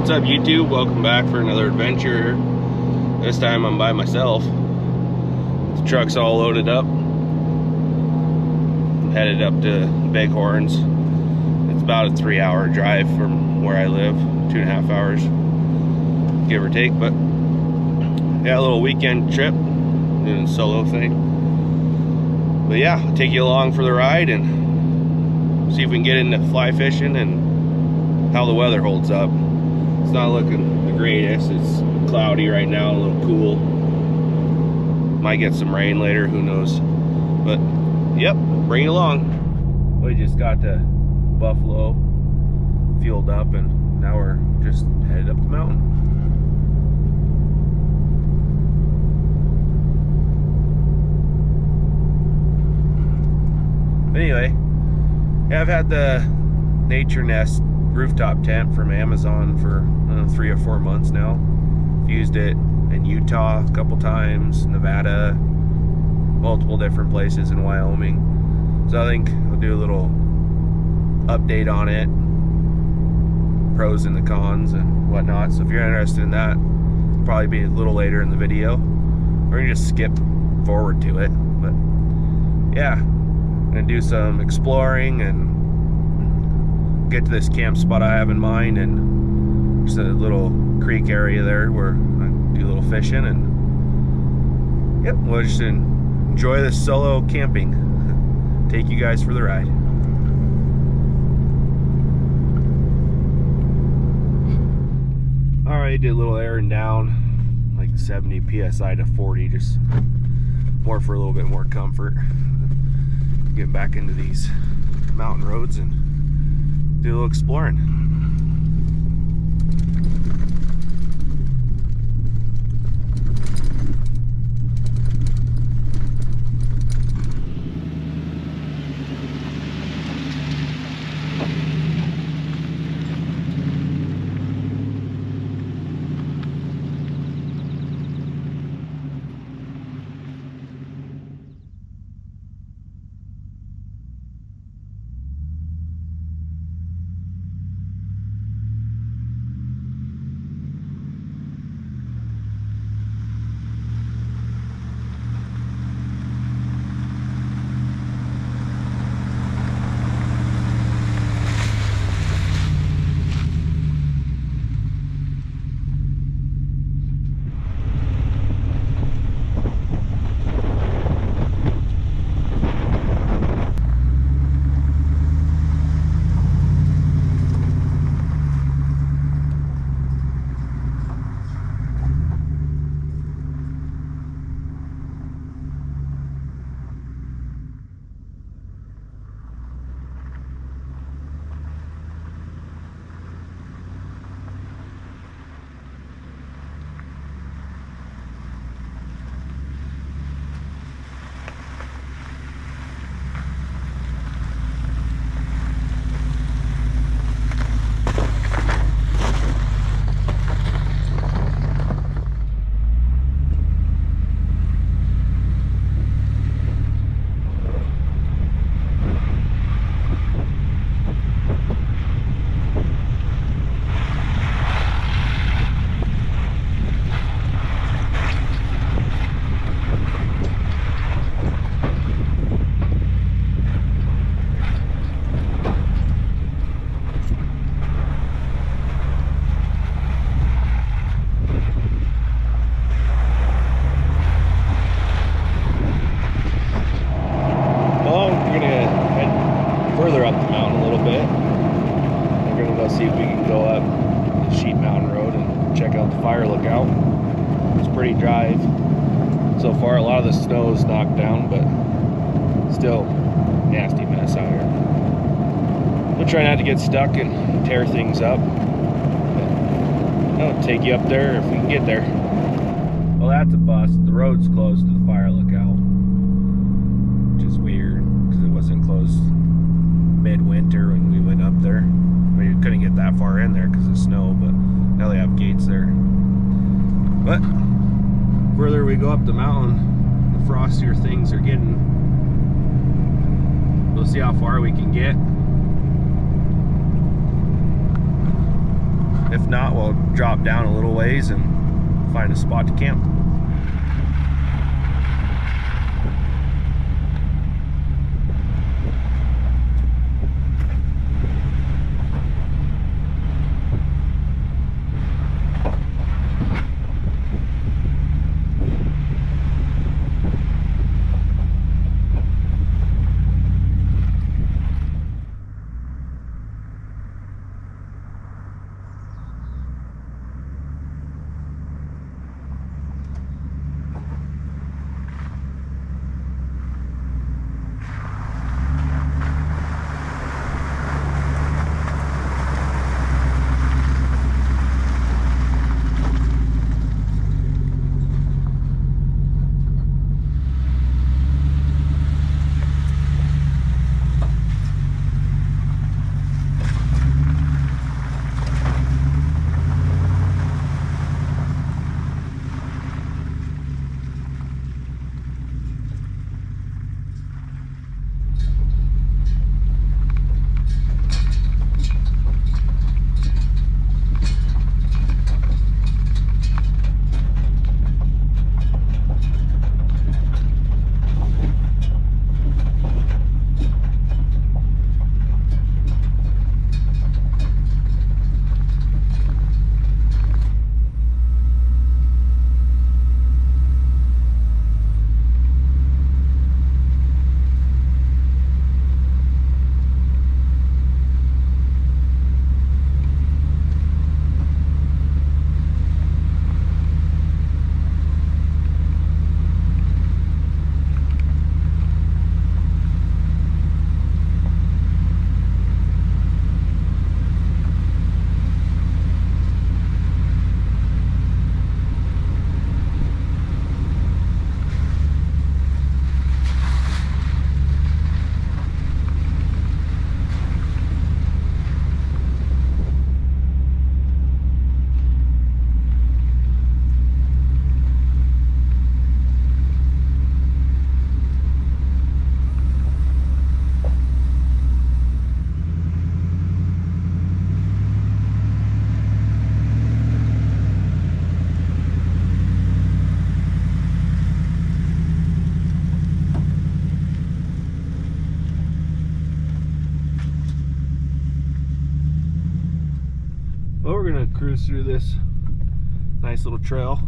What's up, YouTube? Welcome back for another adventure. This time I'm by myself. The truck's all loaded up. I'm headed up to Bighorns. It's about a 3-hour drive from where I live, 2.5 hours, give or take. But yeah, a little weekend trip, doing a solo thing. But yeah, I'll take you along for the ride and see if we can get into fly fishing and how the weather holds up. It's not looking the greatest. It's cloudy right now, a little cool. Might get some rain later, who knows. But yep, bring it along. We just got to Buffalo, fueled up, and now we're just headed up the mountain. Anyway, yeah, I've had the Naturnest rooftop tent from Amazon for 3 or 4 months now. I've used it in Utah a couple times, Nevada, multiple different places in Wyoming. So I think I'll do a little update on it, pros and the cons and whatnot. So if you're interested in that, it'll probably be a little later in the video. We're gonna just skip forward to it. But yeah, I'm gonna do some exploring and get to this camp spot I have in mind, and just a little creek area there where I do a little fishing, and yep, we'll just enjoy this solo camping. Take you guys for the ride. Alright, did a little airing down, like 70 psi to 40, just more for a little bit more comfort. Get back into these mountain roads and do a little exploring. Further up the mountain a little bit. We're gonna go see if we can go up the Sheep Mountain Road and check out the fire lookout. It's a pretty drive so far. A lot of the snow is knocked down, but still nasty mess out here. We'll try not to get stuck and tear things up. I'll take you up there if we can get there. Well, that's a bust. The road's closed to the fire lookout, which is weird because it wasn't closed midwinter when we went up there. I mean, you couldn't get that far in there because of snow, but now they have gates there. But further we go up the mountain, the frostier things are getting. We'll see how far we can get. If not, we'll drop down a little ways and find a spot to camp. Well, we're gonna cruise through this nice little trail.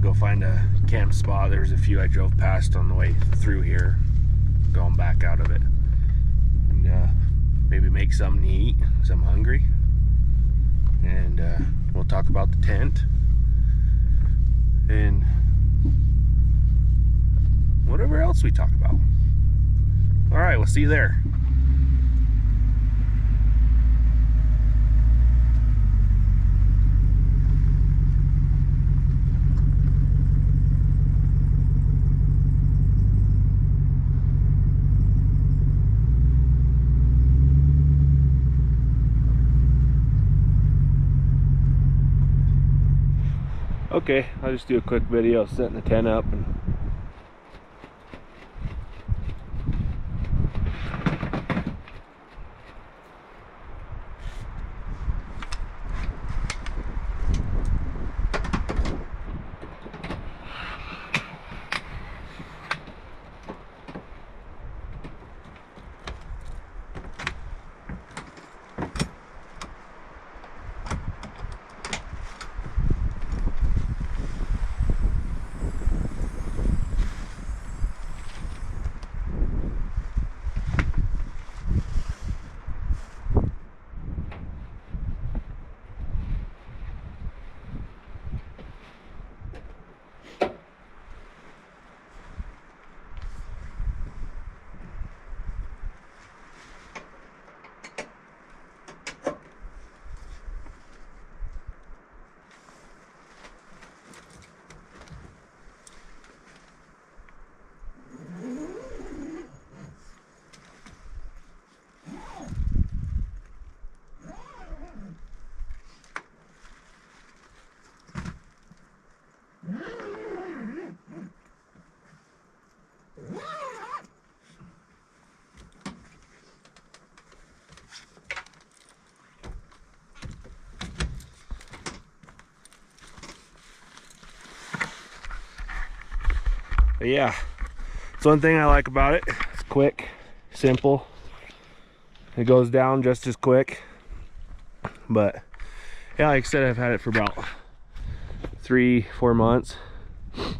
Go find a camp spot. There's a few I drove past on the way through here, going back out of it, and maybe make something to eat because I'm hungry. And we'll talk about the tent and whatever else we talk about. All right, we'll see you there. Okay, I'll just do a quick video setting the tent up and But yeah, it's one thing I like about it. It's quick, simple. It goes down just as quick. But yeah, like I said, I've had it for about 3-4 months. I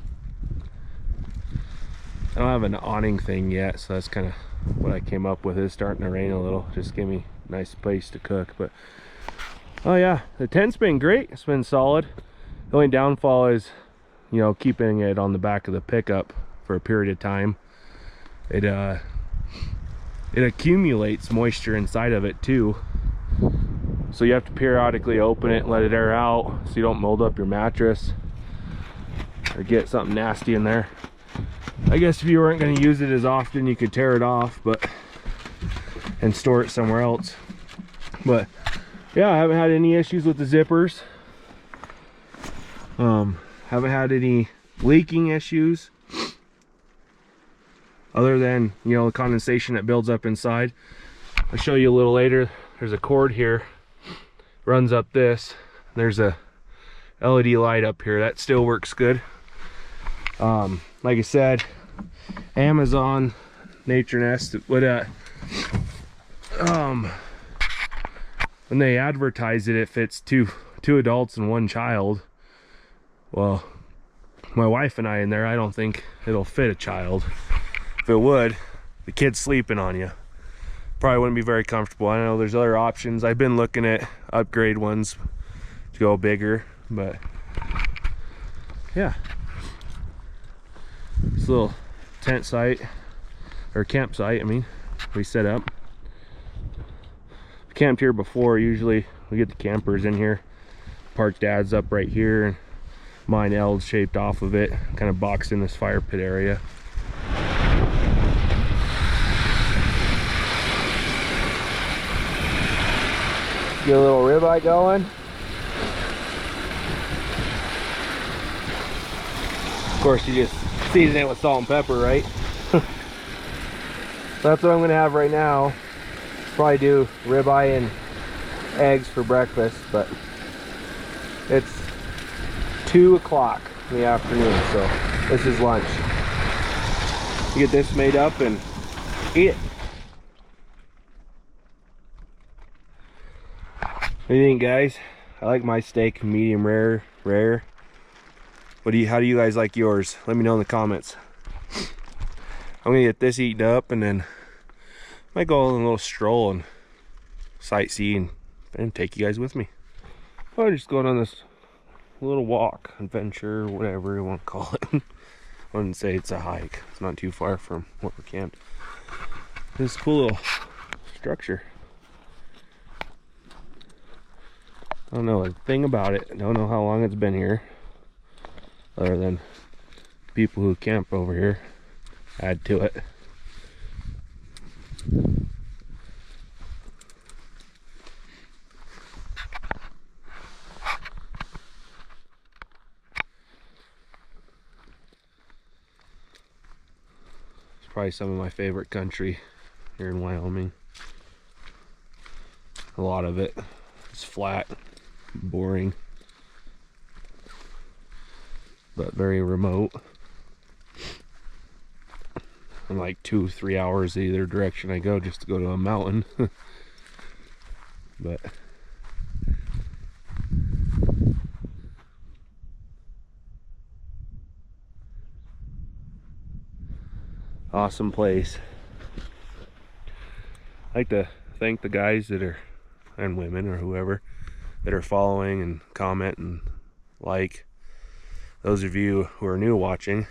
don't have an awning thing yet, so that's kind of what I came up with. Is starting to rain a little, just give me a nice place to cook. But oh yeah, the tent's been great. It's been solid. The only downfall is, you know, keeping it on the back of the pickup for a period of time. It accumulates moisture inside of it too, so you have to periodically open it and let it air out so you don't mold up your mattress or get something nasty in there. I guess if you weren't going to use it as often, you could tear it off and store it somewhere else. But yeah, I haven't had any issues with the zippers. Haven't had any leaking issues other than, you know, the condensation that builds up inside. I'll show you a little later. There's a cord here, runs up this. There's a LED light up here that still works good. Like I said, Amazon Naturnest would when they advertise it, it fits two adults and 1 child. Well, my wife and I in there, I don't think it'll fit a child. If it would, the kid's sleeping on you. Probably wouldn't be very comfortable. I know there's other options. I've been looking at upgrade ones to go bigger, but yeah. This little tent site, or campsite, I mean, we set up. Camped here before. Usually we get the campers in here. Park Dad's up right here, and mine L's shaped off of it, kind of boxed in this fire pit area. Get a little ribeye going. Of course, you just season it with salt and pepper, right? That's what I'm gonna have right now. Probably do ribeye and eggs for breakfast, but it's 2 o'clock in the afternoon, so this is lunch. You get this made up and eat it. What do you think, guys? I like my steak medium rare. How do you guys like yours? Let me know in the comments. I'm gonna get this eaten up and then might go on a little stroll and sightsee and take you guys with me. Or just going on this little walk, adventure, whatever you want to call it. I wouldn't say it's a hike. It's not too far from where we're camped. This cool little structure. I don't know a thing about it. I don't know how long it's been here, other than people who camp over here add to it. It's probably some of my favorite country here in Wyoming. A lot of it is flat, boring, but very remote. And like 2-3 hours either direction I go just to go to a mountain. But awesome place. I'd like to thank the guys that are, and women or whoever, that are following and comment and like. Those of you who are new watching,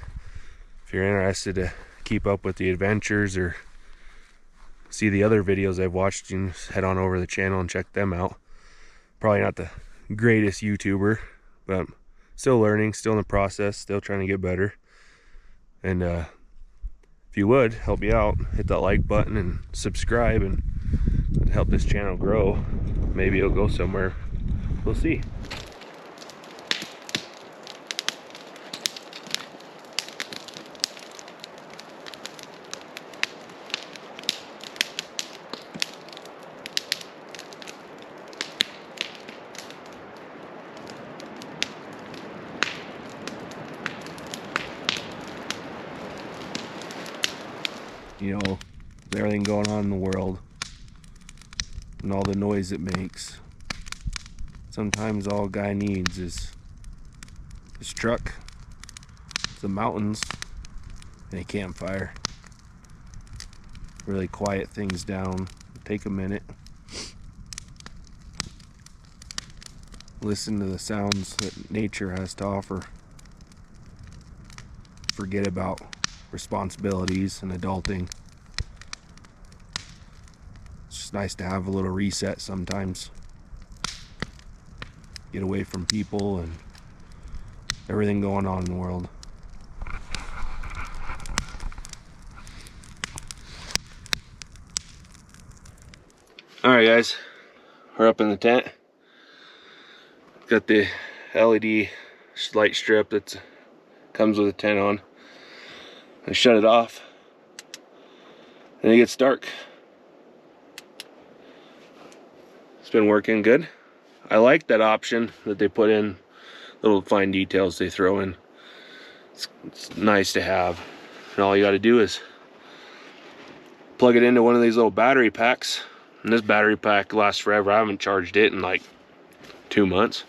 if you're interested to keep up with the adventures or see the other videos I've watched, you can just head on over to the channel and check them out. Probably not the greatest YouTuber, but still learning, still in the process, still trying to get better. And if you would help me out, hit that like button and subscribe and help this channel grow. Maybe it'll go somewhere. We'll see. you know, with everything going on in the world and all the noise it makes. Sometimes all a guy needs is his truck, the mountains, and a campfire. Really quiet things down. Take a minute. Listen to the sounds that nature has to offer. Forget about responsibilities and adulting. It's just nice to have a little reset sometimes. Get away from people and everything going on in the world. Alright guys, we're up in the tent. Got the LED light strip that comes with the tent on. I shut it off and it gets dark. It's been working good. I like that option that they put in, little fine details they throw in. It's nice to have. And all you got to do is plug it into one of these little battery packs. And this battery pack lasts forever. I haven't charged it in like 2 months.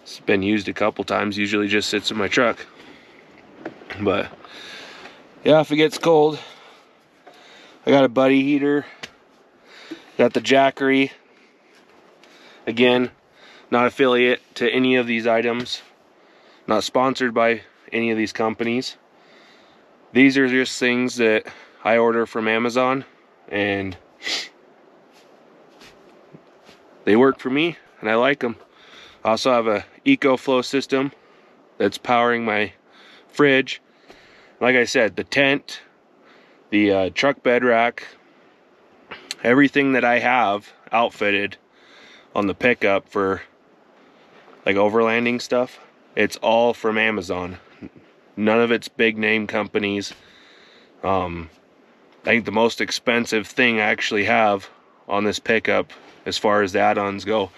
It's been used a couple times, usually just sits in my truck. But yeah, if it gets cold, I got a buddy heater, got the Jackery. Again, not affiliate to any of these items, not sponsored by any of these companies. These are just things that I order from Amazon, and they work for me and I like them. I also have a EcoFlow system that's powering my fridge. Like I said, the tent, the truck bed rack, everything that I have outfitted on the pickup for like overlanding stuff, it's all from Amazon. None of it's big name companies. I think the most expensive thing I actually have on this pickup, as far as the add-ons go,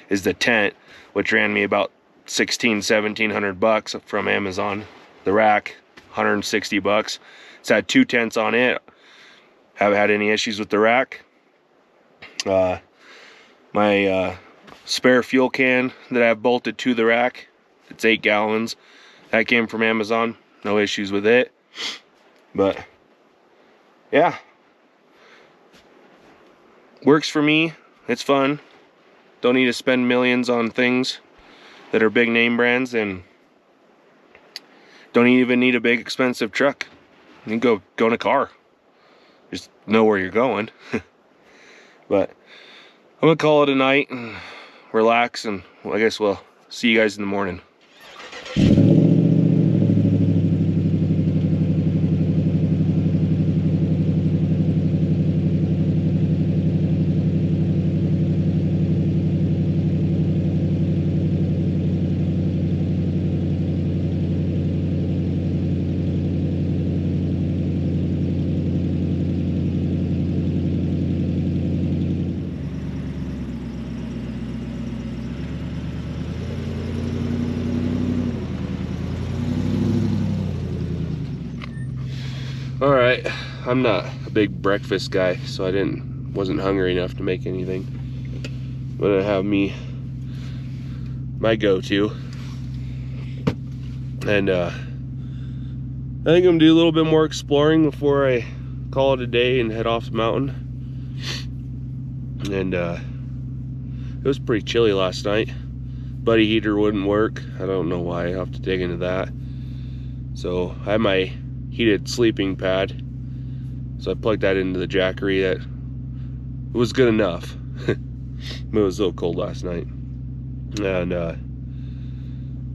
is the tent, which ran me about $1,700 from Amazon. The rack, $160. It's had 2 tents on it. Haven't had any issues with the rack. My spare fuel can that I have bolted to the rack, it's 8 gallons. That came from Amazon. No issues with it. But yeah, works for me. It's fun. Don't need to spend millions on things that are big name brands, and don't even need a big expensive truck. You can go in a car. Just know where you're going. But I'm gonna call it a night and relax, and I guess we'll see you guys in the morning. Alright, I'm not a big breakfast guy, so I wasn't hungry enough to make anything. But I have my go-to. And I think I'm gonna do a little bit more exploring before I call it a day and head off the mountain. And it was pretty chilly last night. Buddy heater wouldn't work. I don't know why. I'll have to dig into that. So I have my heated sleeping pad, so I plugged that into the Jackery. That it was good enough. It was a little cold last night. And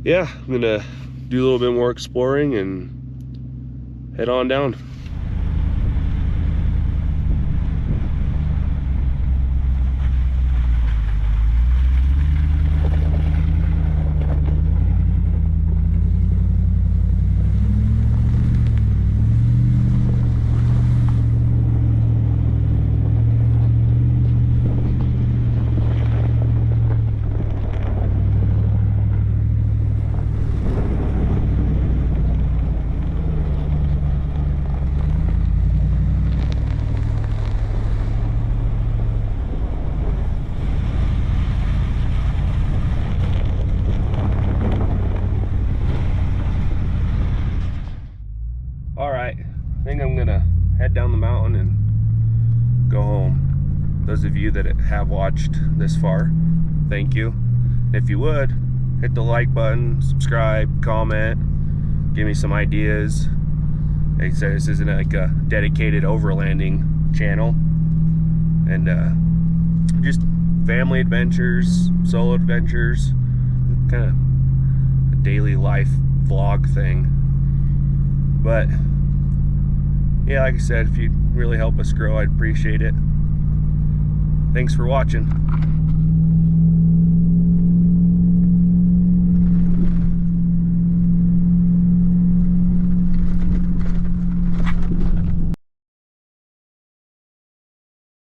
yeah, I'm gonna do a little bit more exploring and head on down. think I'm gonna head down the mountain and go home. Those of you that have watched this far, thank you. If you would, hit the like button, subscribe, comment, give me some ideas. Like I said, this isn't like a dedicated overlanding channel. And just family adventures, solo adventures, kind of a daily life vlog thing. But yeah, like I said, if you'd really help us grow, I'd appreciate it. Thanks for watching.